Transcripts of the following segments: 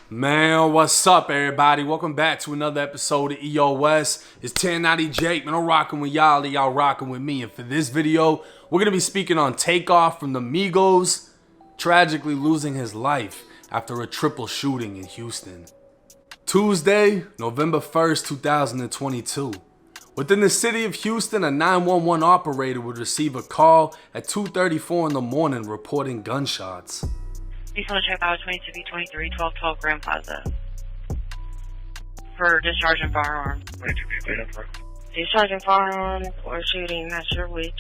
Man, what's up, everybody? Welcome back to another episode of EOS. It's 1090 Jake, man. I'm rocking with y'all rocking with me. And for this video, we're going to be speaking on Takeoff from the Migos tragically losing his life after a triple shooting in Houston. Tuesday, November 1st, 2022. Within the city of Houston, a 911 operator would receive a call at 2:34 in the morning reporting gunshots. He's on check out 22B23 1212 Grand Plaza for discharging firearms. Discharging firearms or shooting, not sure which.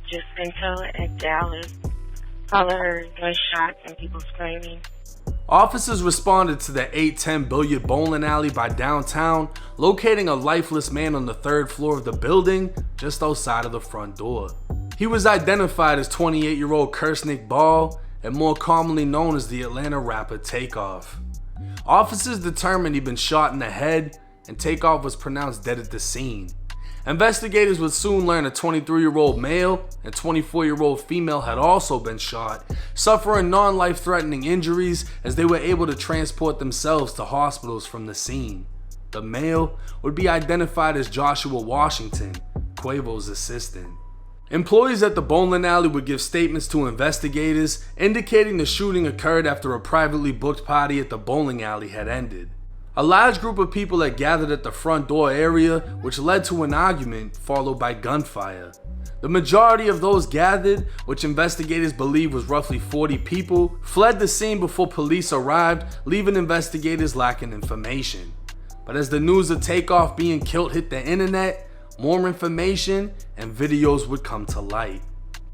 Just intel at Dallas. All I heard gunshots and people screaming. Officers responded to the 810 billiard bowling alley by downtown, locating a lifeless man on the third floor of the building just outside of the front door. He was identified as 28-year-old Kersnick Ball, and more commonly known as the Atlanta rapper Takeoff. Officers determined he'd been shot in the head, and Takeoff was pronounced dead at the scene. Investigators would soon learn a 23-year-old male and 24-year-old female had also been shot, suffering non-life-threatening injuries as they were able to transport themselves to hospitals from the scene. The male would be identified as Joshua Washington, Quavo's assistant. Employees at the bowling alley would give statements to investigators indicating the shooting occurred after a privately booked party at the bowling alley had ended. A large group of people had gathered at the front door area, which led to an argument followed by gunfire. The majority of those gathered, which investigators believe was roughly 40 people, fled the scene before police arrived, leaving investigators lacking information. But as the news of Takeoff being killed hit the internet, more information and videos would come to light.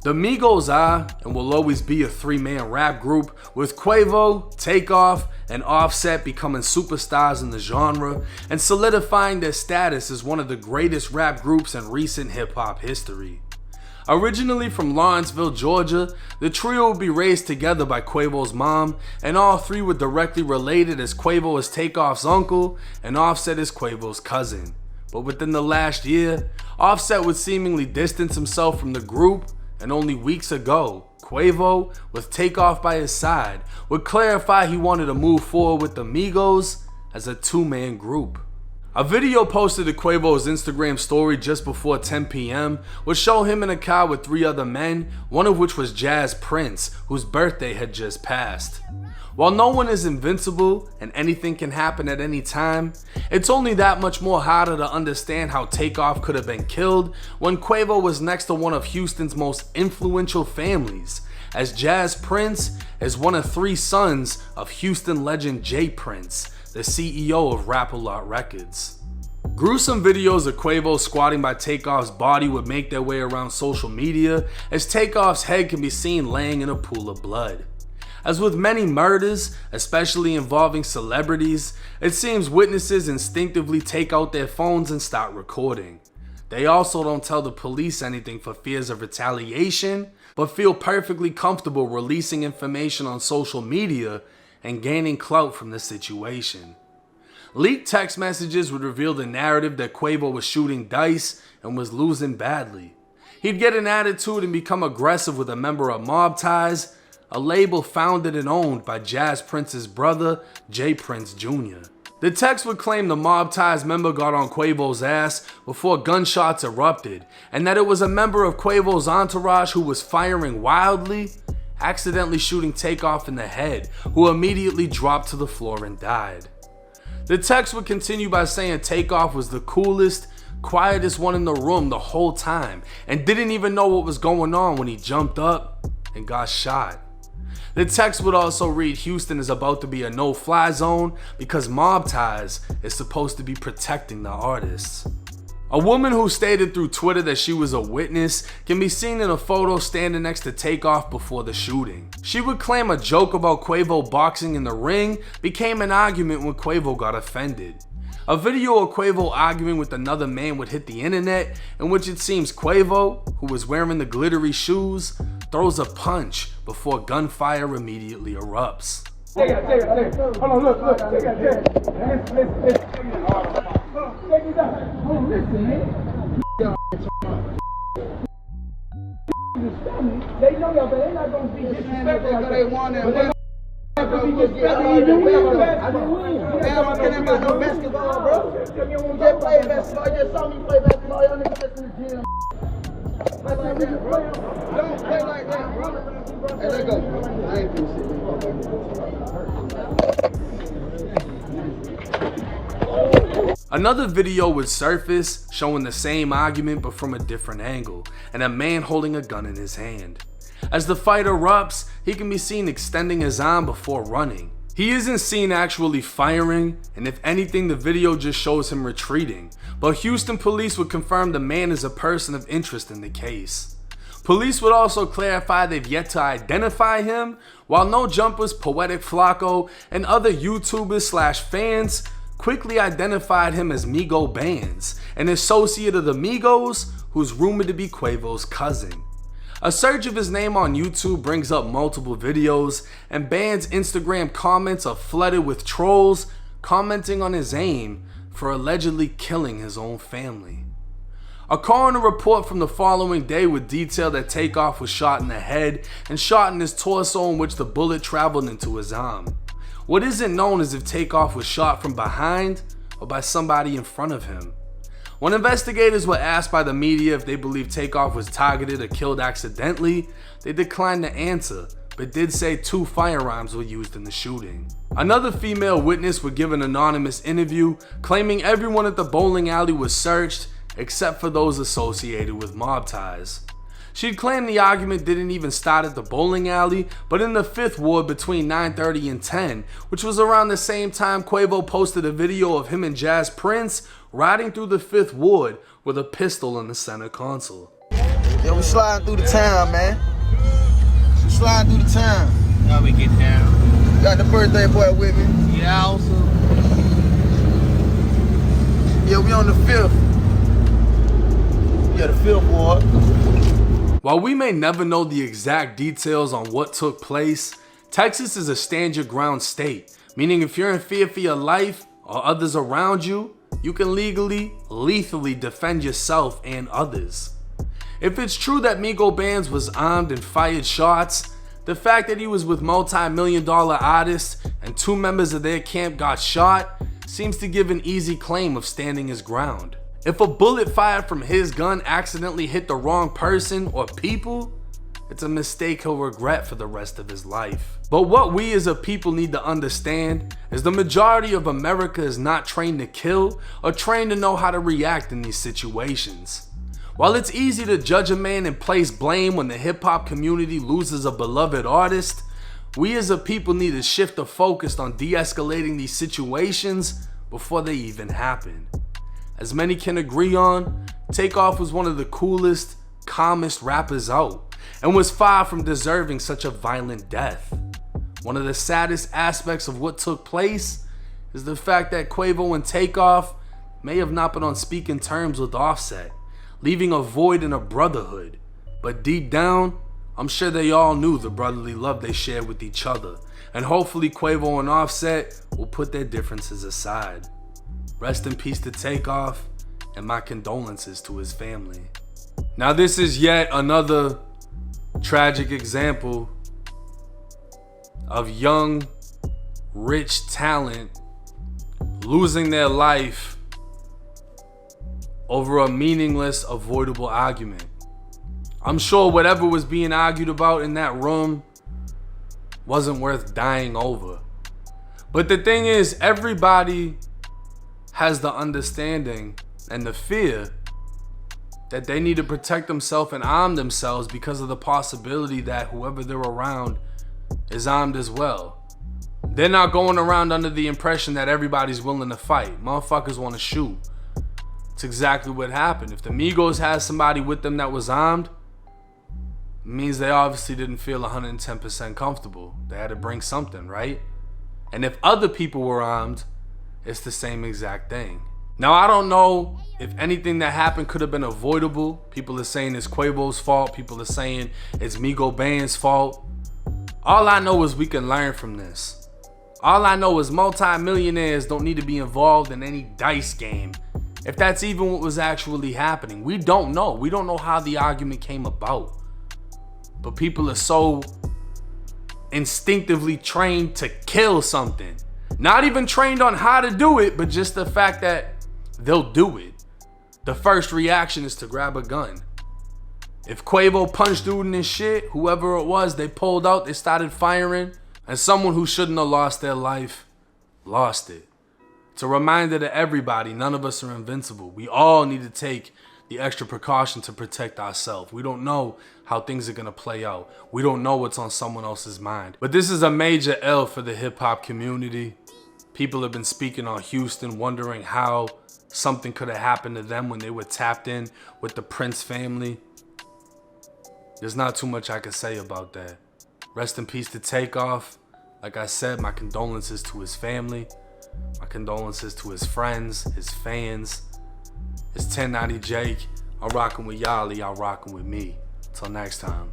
The Migos are and will always be a three-man rap group, with Quavo, Takeoff, and Offset becoming superstars in the genre and solidifying their status as one of the greatest rap groups in recent hip-hop history. Originally from Lawrenceville, Georgia, the trio would be raised together by Quavo's mom, and all three were directly related as Quavo is Takeoff's uncle and Offset is Quavo's cousin. But within the last year, Offset would seemingly distance himself from the group, and only weeks ago, Quavo, with Takeoff by his side, would clarify he wanted to move forward with the Migos as a two-man group. A video posted to Quavo's Instagram story just before 10 p.m. would show him in a car with three other men, one of which was Jazz Prince, whose birthday had just passed. While no one is invincible and anything can happen at any time, it's only that much more harder to understand how Takeoff could have been killed when Quavo was next to one of Houston's most influential families, as Jazz Prince is one of three sons of Houston legend J Prince, the CEO of Rap-A-Lot Records. Gruesome videos of Quavo squatting by Takeoff's body would make their way around social media, as Takeoff's head can be seen laying in a pool of blood. As with many murders, especially involving celebrities, it seems witnesses instinctively take out their phones and start recording. They also don't tell the police anything for fears of retaliation, but feel perfectly comfortable releasing information on social media and gaining clout from the situation. Leaked text messages would reveal the narrative that Quavo was shooting dice and was losing badly. He'd get an attitude and become aggressive with a member of Mob Ties, a label founded and owned by Jazz Prince's brother, J Prince Jr. The text would claim the Mob Ties member got on Quavo's ass before gunshots erupted, and that it was a member of Quavo's entourage who was firing wildly, accidentally shooting Takeoff in the head, who immediately dropped to the floor and died. The text would continue by saying Takeoff was the coolest, quietest one in the room the whole time, and didn't even know what was going on when he jumped up and got shot. The text would also read Houston is about to be a no-fly zone because Mob Ties is supposed to be protecting the artists. A woman who stated through Twitter that she was a witness can be seen in a photo standing next to Takeoff before the shooting. She would claim a joke about Quavo boxing in the ring became an argument when Quavo got offended. A video of Quavo arguing with another man would hit the internet, in which it seems Quavo, who was wearing the glittery shoes, throws a punch before gunfire immediately erupts. Check it. Hold on, look. Check it. Listen. Check it out. Hold on, listen, man. They know y'all, but they're not gonna be disrespectful. They want it. though. You just get all the way, though. I didn't win. Damn, I can't about no basketball, bro. You just play basketball. You just saw me play basketball. Y'all niggas just in the gym. Play like that, bro. Don't play like that, bro. Hey, let go. I ain't finna sit Another video would surface showing the same argument but from a different angle, and a man holding a gun in his hand. As the fight erupts, he can be seen extending his arm before running. He isn't seen actually firing, and if anything the video just shows him retreating, but Houston police would confirm the man is a person of interest in the case. Police would also clarify they've yet to identify him, while No Jumpers, Poetic Flacco, and other YouTubers / fans quickly identified him as Migo Bands, an associate of the Migos who's rumored to be Quavo's cousin. A search of his name on YouTube brings up multiple videos, and Band's Instagram comments are flooded with trolls commenting on his aim for allegedly killing his own family. A coroner report from the following day would detail that Takeoff was shot in the head and shot in his torso, in which the bullet traveled into his arm. What isn't known is if Takeoff was shot from behind or by somebody in front of him. When investigators were asked by the media if they believe Takeoff was targeted or killed accidentally, they declined to answer, but did say 2 firearms were used in the shooting. Another female witness would give an anonymous interview claiming everyone at the bowling alley was searched except for those associated with mob ties. She'd claimed the argument didn't even start at the bowling alley, but in the 5th ward between 9:30 and 10, which was around the same time Quavo posted a video of him and Jazz Prince riding through the 5th ward with a pistol in the center console. Yeah, we sliding through the town, man. We sliding through the town. Now we get down. Got the birthday boy with me. Yeah, also. Yeah, we on the 5th. Yeah, the 5th ward. While we may never know the exact details on what took place, Texas is a stand your ground state, meaning if you're in fear for your life or others around you, you can legally, lethally defend yourself and others. If it's true that Migo Bands was armed and fired shots, the fact that he was with multi-million-dollar artists and 2 members of their camp got shot seems to give an easy claim of standing his ground. If a bullet fired from his gun accidentally hit the wrong person or people, it's a mistake he'll regret for the rest of his life. But what we as a people need to understand is the majority of America is not trained to kill or trained to know how to react in these situations. While it's easy to judge a man and place blame when the hip hop community loses a beloved artist, we as a people need to shift the focus on de-escalating these situations before they even happen. As many can agree on, Takeoff was one of the coolest, calmest rappers out, and was far from deserving such a violent death. One of the saddest aspects of what took place is the fact that Quavo and Takeoff may have not been on speaking terms with Offset, leaving a void in a brotherhood. But deep down, I'm sure they all knew the brotherly love they shared with each other, and hopefully Quavo and Offset will put their differences aside. Rest in peace to Takeoff, and my condolences to his family. Now this is yet another tragic example of young, rich talent losing their life over a meaningless, avoidable argument. I'm sure whatever was being argued about in that room wasn't worth dying over. But the thing is, everybody has the understanding and the fear that they need to protect themselves and arm themselves because of the possibility that whoever they're around is armed as well. They're not going around under the impression that everybody's willing to fight. Motherfuckers want to shoot. It's exactly what happened. If the Migos had somebody with them that was armed, it means they obviously didn't feel 110% comfortable. They had to bring something, right? And if other people were armed, it's the same exact thing. Now, I don't know if anything that happened could have been avoidable. People are saying it's Quavo's fault. People are saying it's Migo Band's fault. All I know is we can learn from this. All I know is multi-millionaires don't need to be involved in any dice game. If that's even what was actually happening. We don't know. We don't know how the argument came about. But people are so instinctively trained to kill something. Not even trained on how to do it, but just the fact that they'll do it. The first reaction is to grab a gun. If Quavo punched dude in his shit, whoever it was, they pulled out, they started firing, and someone who shouldn't have lost their life lost it. It's a reminder to everybody, none of us are invincible. We all need to take the extra precaution to protect ourselves. We don't know how things are gonna play out. We don't know what's on someone else's mind. But this is a major L for the hip hop community. People have been speaking on Houston, wondering how something could have happened to them when they were tapped in with the Prince family. There's not too much I can say about that. Rest in peace to Takeoff. Like I said, my condolences to his family. My condolences to his friends, his fans. It's 1090 Jake. I'm rocking with y'all, y'all rocking with me. Till next time.